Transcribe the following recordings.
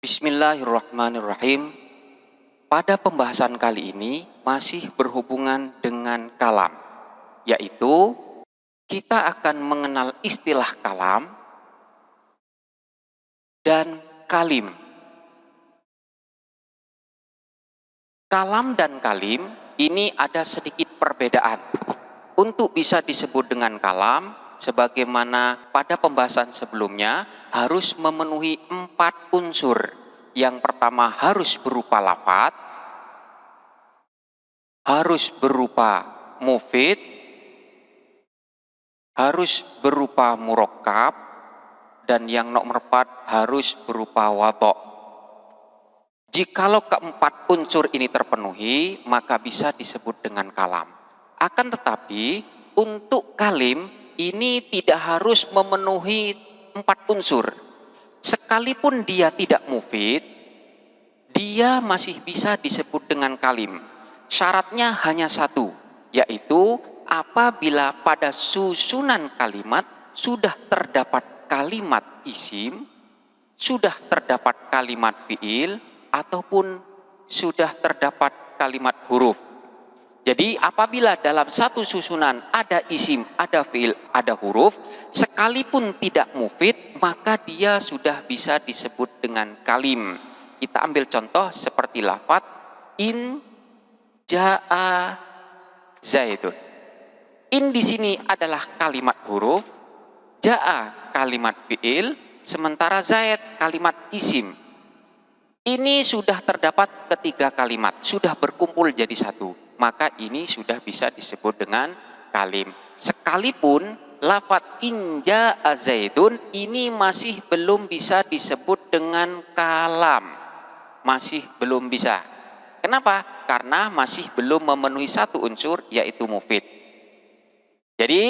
Bismillahirrahmanirrahim. Pada pembahasan kali ini masih berhubungan dengan kalam, yaitu kita akan mengenal istilah kalam dan kalim. Kalam dan kalim ini ada sedikit perbedaan. Untuk bisa disebut dengan kalam, sebagaimana pada pembahasan sebelumnya, harus memenuhi 4 unsur. Yang pertama harus berupa lafadz, harus berupa mufid, harus berupa murakkab, dan yang nomor 4 harus berupa wadho'. Jikalau keempat unsur ini terpenuhi, maka bisa disebut dengan kalam. Akan tetapi, untuk kalim ini tidak harus memenuhi 4 unsur. Sekalipun dia tidak mufid, dia masih bisa disebut dengan kalim. Syaratnya hanya satu, yaitu apabila pada susunan kalimat sudah terdapat kalimat isim, sudah terdapat kalimat fiil, ataupun sudah terdapat kalimat huruf. Jadi apabila dalam satu susunan ada isim, ada fiil, ada huruf, sekalipun tidak mufid, maka dia sudah bisa disebut dengan kalim. Kita ambil contoh seperti lafadz in ja'a zaidun. In di sini adalah kalimat huruf, ja'a kalimat fiil, sementara zaid kalimat isim. Ini sudah terdapat ketiga kalimat, sudah berkumpul jadi satu, maka ini sudah bisa disebut dengan kalim. Sekalipun lafadz in ja'a zaidun ini masih belum bisa disebut dengan kalam, masih belum bisa. Kenapa? Karena masih belum memenuhi satu unsur, yaitu mufid. Jadi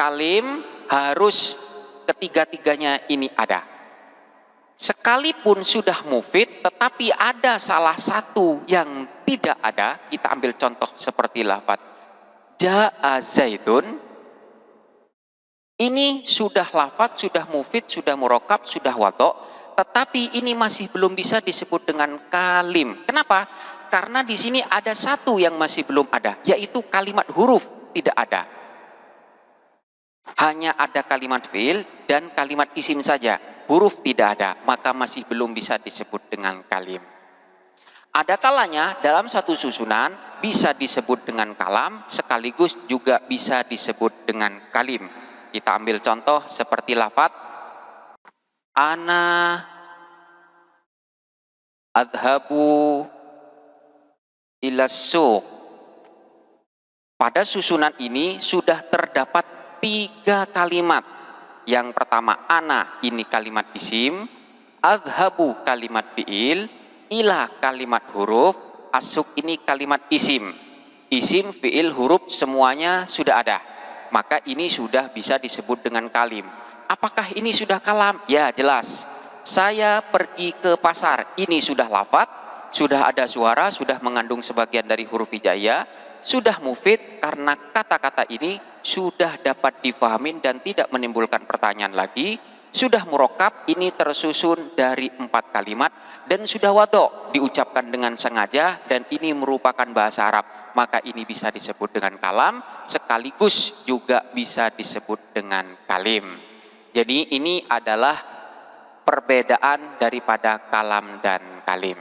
kalim harus ketiga-tiganya ini ada. Sekalipun sudah mufid, tetapi ada salah satu yang tidak ada, kita ambil contoh seperti lafadz ja'a zaidun. Ini sudah lafadz, sudah mufid, sudah murakkab, sudah wadho', tetapi ini masih belum bisa disebut dengan kalim. Kenapa? Karena di sini ada satu yang masih belum ada, yaitu kalimat huruf tidak ada. Hanya ada kalimat fiil dan kalimat isim saja. Huruf tidak ada, maka masih belum bisa disebut dengan kalim. Ada kalanya dalam satu susunan bisa disebut dengan kalam, sekaligus juga bisa disebut dengan kalim. Kita ambil contoh seperti lafadz ana adhabu ilas suq. Pada susunan ini sudah terdapat 3 kalimat. Yang pertama ana ini kalimat isim, adhabu kalimat fiil, ila kalimat huruf, asuk ini kalimat isim. Isim, fiil, huruf semuanya sudah ada. Maka ini sudah bisa disebut dengan kalim. Apakah ini sudah kalam? Ya jelas. Saya pergi ke pasar, ini sudah lafadz, sudah ada suara, sudah mengandung sebagian dari huruf hijaiyah, sudah mufid karena kata-kata ini sudah dapat difahami dan tidak menimbulkan pertanyaan lagi. Sudah murakkab, ini tersusun dari 4 kalimat, dan sudah wadho', diucapkan dengan sengaja, dan ini merupakan bahasa Arab, maka ini bisa disebut dengan kalam, sekaligus juga bisa disebut dengan kalim. Jadi ini adalah perbedaan daripada kalam dan kalim.